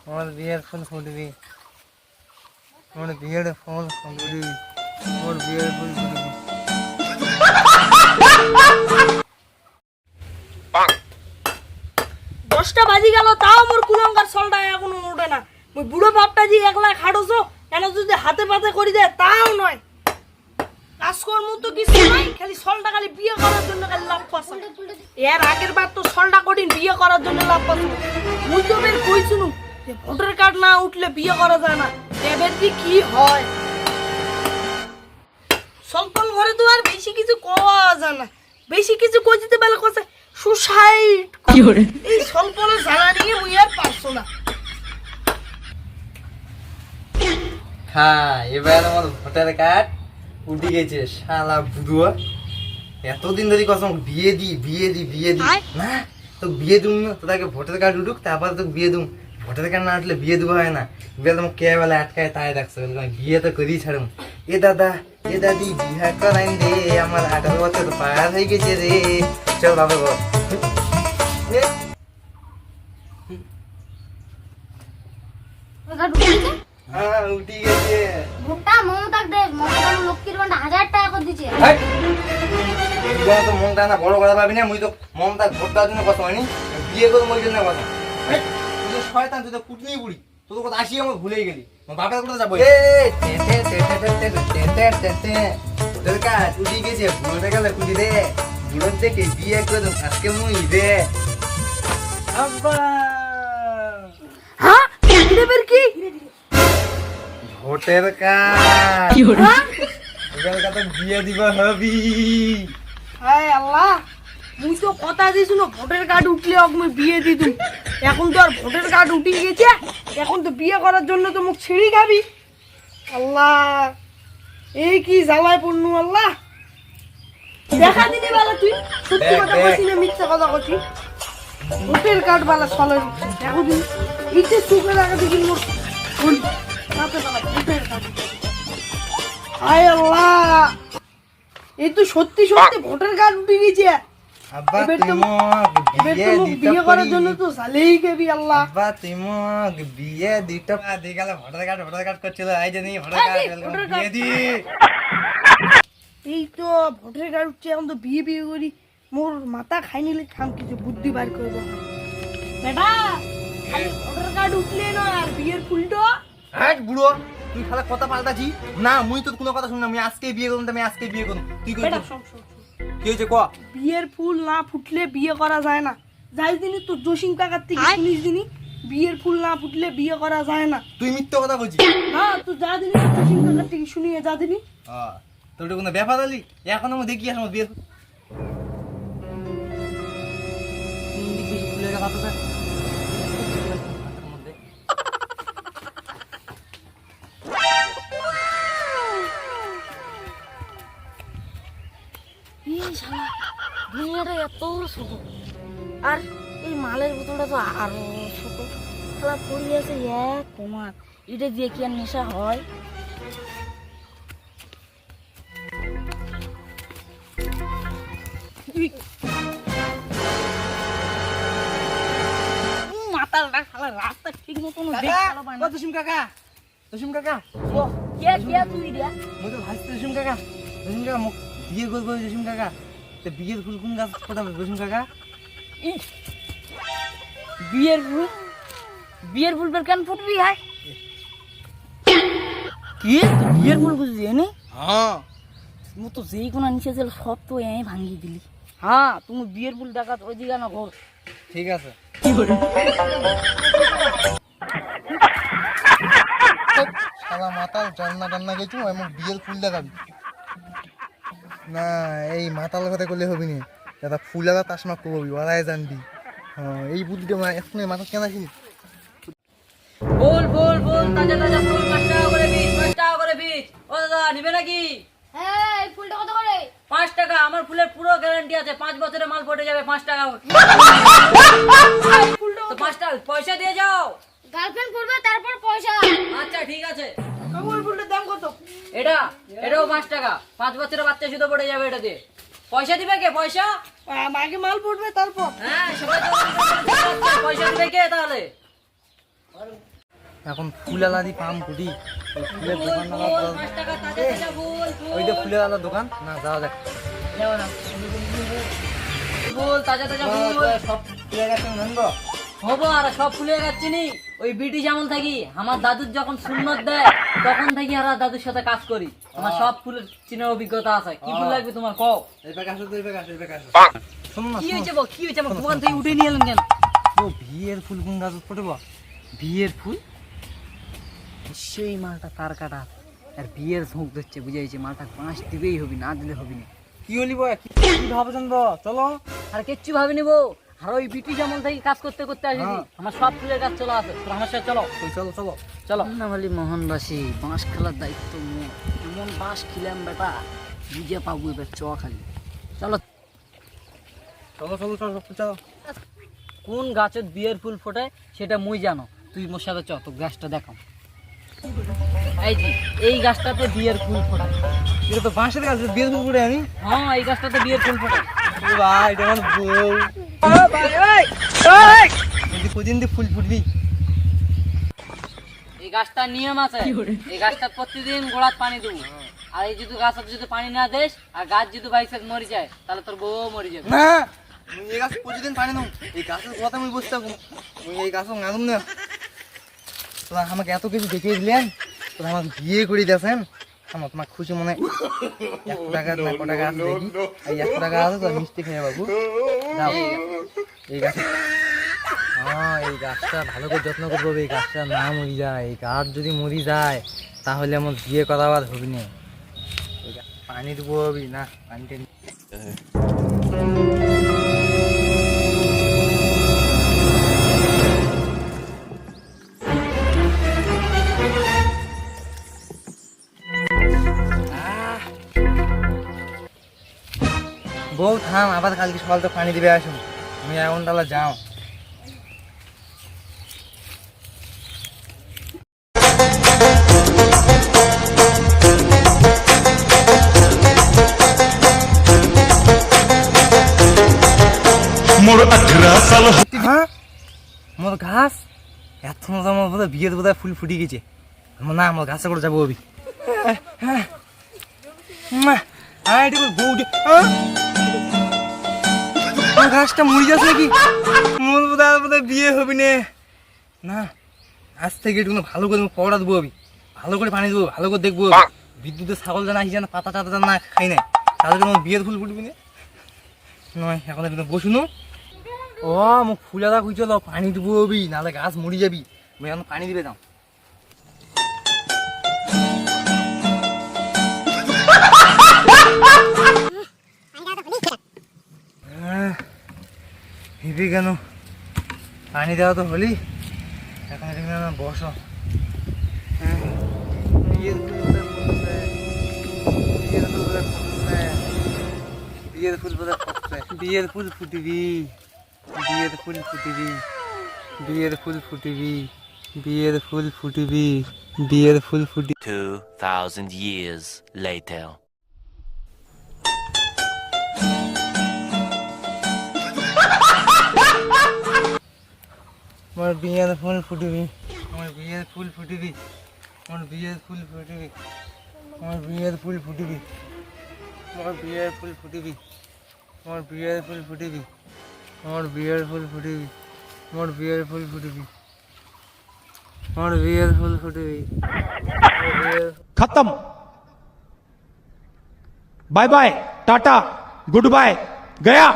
মোর বিয়ের ফুল ফুটবি, মোর বিয়ের ফুল ফুটবি, মোর বিয়ের ফুল ফুটবি। 10টা বাজি গেল, তাও মোর কুলঙ্গার সলটা এখনো ওঠে না। ওই বুড়ো বাপটা যে একলা খাড়োছো, কেন যদি হাতে পাতে করি দেয় তাও নয়। কাজকর্ম তো কিছু নাই, খালি সলটা খালি বিয়ে করার জন্য খালি লাভ পাস। এর আগের বার তো সলটা কঠিন বিয়ে করার জন্য লাভ পাস। মুই তো বের কইছিনু যে ভোটার কার্ড না উঠলে বিয়ে করা যায় না। এবার কি হয়? সলপল ঘরে তো আর বেশি কিছু কোয়া যায় না। বেশি কিছু কই দিতে পারলে কসে সুসাইড কি করে। এই সলপলের জ্বালা নিয়ে মুই আর পারছো না। হ্যাঁ, এবার আমার ভোটার কার্ড উঠে গেছে। শালা বুড়ুয়া এতদিন ধরে কসম বিয়ে দি না, তো বিয়ে দুম না, তো তাকে ভোটার কার্ড উঠুক তারপর তো বিয়ে দুম। ভোটার কার্ড না উঠলে বিয়ে দেওয়া হয় না। বিয়ে তোমার কে বেলা আটকায় তাই রাখছে, বিয়ে তো করেই ছাড়ুম। এ দাদা এ দাদি বিয়ে করাইন রে, আমার 18 বছর পার হয়ে গেছে রে। চল বাবা বল। হ্যাঁ উঠে গেছে। ভোটটা মমতাক দে, মমতা লক্ষ্মীর ভান্ডা 1000 টাকা করে দিছে। তো মনটা না বড় কথা পাবি না। মুই তো মমতা ভোট দেওয়ার জন্য কথা হয়নি, বিয়ে করে মই জন্য কথা। তুই তো শয়তান, তুই তো কুটনি বুড়ি, তোর কথা আসি আমার ভুলেই গেলি। বাপের কথা যাবো তোর কাজ উঠে গেছে। বুড়োটা গেলে কুটি রে, বুড়োর থেকে বিয়ে করে দেব আজকে মুই রে। আব্বা হ্যাঁ এবার কি ভোটের কাজ, ভোটের কাজ বিয়ে দিব হবি। হায় আল্লাহ, মুই তো কথা দিছিল ভোটার কার্ড উঠলে আমি বিয়ে দিতুম। এখন তো আর ভোটার কার্ড উঠে গেছে, এখন তো বিয়ে করার জন্য তো মুখ ছিঁড়ি খাবি। আল্লাহ এই কি জ্বালায় পড়নু। আল্লাহ দেখা দিনি বেলা, তুই সত্যি কথা বলছিস না মিথ্যা কথা বলছিস? ভোটার কার্ড বেলা চলে দেখো দিন ইচ্ছে চোখে লাগা দেখি মোর হাতে বেলা ভোটার কার্ড। হায় আল্লাহ, এই তো সত্যি ভোটার কার্ড উঠে গেছে। আব্বা এবার তুই তো মোক বিয়ে দিতে বিয়ে করার জন্য তো চালেই খাবি। আল্লাহ আব্বা তুই মোক বিয়ে দিতে দি গেল। ভোটার কার্ড করছিল, এই যে নি ভোটার কার্ড বিয়ে দি। এই তো ভোটার কার্ড উঠছে, এখন তো বিয়ে করি। মোর মাথা খাই নিলে খাম কিছু বুদ্ধি বার করবো বেটা। খালি ভোটার কার্ড উঠলে না আর বিয়ের ফুলটো। হ্যাঁ বুড়ো, তুই খালা কথা পাল্টাছি না। মুই তো কোনো কথা শুন না। আমি আজকে বিয়ে করুন, আমি আজকে বিয়ে করুন। তুই কই বেটা শোন, কি হয়েছে ক? বিয়ের ফুল না ফুটলে বিয়ে করা যায় না। যাই দিনই তো জসিম কাকার থেকে শুনিস দিনই বিয়ের ফুল না ফুটলে বিয়ে করা যায় না। তুই মিথ্যে কথা বলছিস। না তুই যা দিনই জসিম কাকার থেকে শুনিয়ে যা দিনই। তোর কোনো ব্যাপার আলি এখন আমি দেখি আমার বিয়ে দুনিয়াটা এত ছোট, আর এই মালের বোতলটা তো আরো ছোট। খেলা পড়ি আছে এক তোমার, এটা দিয়ে কি আর নেশা হয়? মাতালটা খালা রাস্তা ঠিক মতো জসিম কাকা, জসিম কাকা, তুই রে মুই তো ভাইস জসিম কাকা। জসিম কাকা মোক বিয়ে করবো। জসিম কাকা তো বিয়ের ফুল কোন গাছ কথা জসিম কাকা? বিয়ের ফুল বের কেন ফুটবি? হাই কি বিয়ের ফুল বুঝলি এনে? হ্যাঁ মু তো যেই কোনা নিচে ছিল সব তো এ ভাঙি দিলি। হ্যাঁ তুমি বিয়ের ফুল ডাকাত ওই দিকে না ঘর। ঠিক আছে। শালা মাতাল টান্না গেছু, আমি বিয়ের ফুল দেখাবি না। এই মাতাল কথা করলে হবি না দাদা। ফুল লাগা তাসমা করবি, ওরাই জানবি। হ্যাঁ এই বুদ্ধিটা এখন মাথা কেন আসিনি। বল তাজা ফুল 5 টাকা করে পিস, 5 টাকা করে পিস। ও দাদা নিবে নাকি? হ্যাঁ এই ফুলটা কত করে? 5 টাকা। আমার ফুলের পুরো গ্যারান্টি আছে, 5 বছরের মাল পড়ে যাবে। 5 টাকা তো 5 টাকা পয়সা দিয়ে যাও। গার্লফ্রেন্ড করবে তারপর পয়সা। আচ্ছা ঠিক আছে। কাকুর ফুলটার দাম কত? এটাও 5 টাকা। 5 বছরের বাচ্চা শুধু পড়ে যাবে এটা দিয়ে। পয়সা দিবে কে? পয়সা আগে মাল পড়বে তারপর। হ্যাঁ সবাই তো পয়সা দিবে কে তাহলে? এখন ফুল আলাদি পাম কুটি ওই ফুলের দোকান 5 টাকা তাজা তাজা ফুল ওই যে ফুলের আলাদা দোকান না যাওয়া যাক যাও না ফুল তাজা তাজা ফুল সব ফুলে গেছে নন্দ হবো আর সব ফুলে যাচ্ছে নি ওই বিটি যেমন থাকি আমার দাদুর যখন সুন্নত দেয় তখন থেকে আর দাদুর সাথে কাজ করি আমার সব ফুলের চিনার অভিজ্ঞতা আছে কি ফুল লাগবে তোমার কও এই প্যাক আসো এই প্যাক আসো এই প্যাক আসো শোন না কি হয়েছে কি হয়েছে আমার দোকান থেকে উঠে নিয়ে এলেন কেন ও বিয়ের ফুল কোন গাছ ফুটবো বিয়ের ফুল সেই মালটা তার কাটা আর বিয়ের ঝোঁক ধরছে বুঝাইছে মালটা বাঁশ দিবেই হবি না দিলে হবি না কি হলি বয় কি ভাবছেন চলো আর কিচ্ছু ভাবি নিবো আর ওই বিটি যেমন থেকে কাজ করতে করতে আসবি আমার সব ফুলের গাছ চলা আছে তোর আমার সাথে চলো চলো চলো চলো না বলি মোহনবাসী বাঁশ খেলার দায়িত্ব মোর এমন বাঁশ খিলাম বেটা বুঝে পাবো এবার চ খালি চলো চলো চলো চলো চলো কোন গাছের বিয়ের ফুল ফোটে সেটা মুই জানো তুই মোর সাথে চ তো গাছটা দেখাও এই যে এই গাছটাতে বিয়ের ফুল ফোটায় এটা তো বাঁশের গাছ বিয়ের ফুল ফুটে আমি হ্যাঁ এই গাছটাতে বিয়ের ফুল ফোটায় ভাই এটা আমার বউ কদিন দিয়ে ফুল ফুটবি এই গাছটার নিয়ম আছে এই গাছটা প্রতিদিন গোড়াত পানি দেবো আর এই যদি গাছ যদি পানি না দেস আর গাছ যদি বাইসাক মরে যায় তাহলে তোর বউ মরে যাবে না মুই এই গাছ প্রতিদিন পানি নাও এই গাছের কথা আমি বুঝতে পারবো মুই এই গাছও নাগুম না তোরা আমাকে এত কিছু দেখিয়ে দিলেন তোরা আমাকে বিয়ে করে দিয়েছেন আমার তোমার খুশি মনে 100 টাকা না কত টাকা আছে দেখি এই 100 টাকা আছে তো মিষ্টি খেয়ে বাবু দাও এই গাছ হ্যাঁ এই গাছটা ভালো করে যত্ন করবো এই গাছটা না মরি যায় এই গাছ যদি মরি যায় তাহলে আমার বিয়ে করা আর হবে না পানি দেবো হবি না পানিটা বউ থাম আবার কালকে সকাল তো পানি দিবে আসুন আমি এখন তাহলে যাও मोर 18 साल হ্যাঁ মোর ঘাস এত মজা আমার বোধহয় বিয়ের বোধহয় ফুল ফুটে গেছে না আমার ঘাসে করে যাবো অবি ঘাসটা মরে যাচ্ছে নাকি মোর বোধহয় বিয়ে হবি নে না আজ থেকে একটু ভালো করে পড়া দেবো অবি ভালো করে পানি দেবো ভালো করে দেখবো বিদ্যুতের ছাগল জানা আসি জানা পাতা টাতা না খাই না তাহলে তোমার বিয়ের ফুল ফুটবি না নয় এখন একটু বসুন ও মোক ফুল আদা খুঁজে দাও পানি দেবো হবি নাহলে গাছ মরি যাবি আমি এখন পানি দিবে দাও হেবি কেন পানি দেওয়া তো হলি এখন এখানে বসো বিয়ের ফুল বিয়ের ফুল ফুটবি বিয়ের ফুল ফুটবি বিয়ের ফুল ফুটবি বিয়ের ফুল ফুটবি বিয়ের ফুল ফুটবি 2,000 years later. আমার বিয়ের ফুল ফুটবি আমার বিয়ের ফুল ফুটবি আমার বিয়ের ফুল ফুটবি আমার বিয়ের ফুল ফুটবি আমার বিয়ের ফুল ফুটবি আমার বিয়ের ফুল ফুটবি আমার বিয়ের ফুল ফুটবি আমার বিয়ের ফুল ফুটবি আমার বিয়ের ফুল ফুটবি खत्म bye bye tata goodbye गया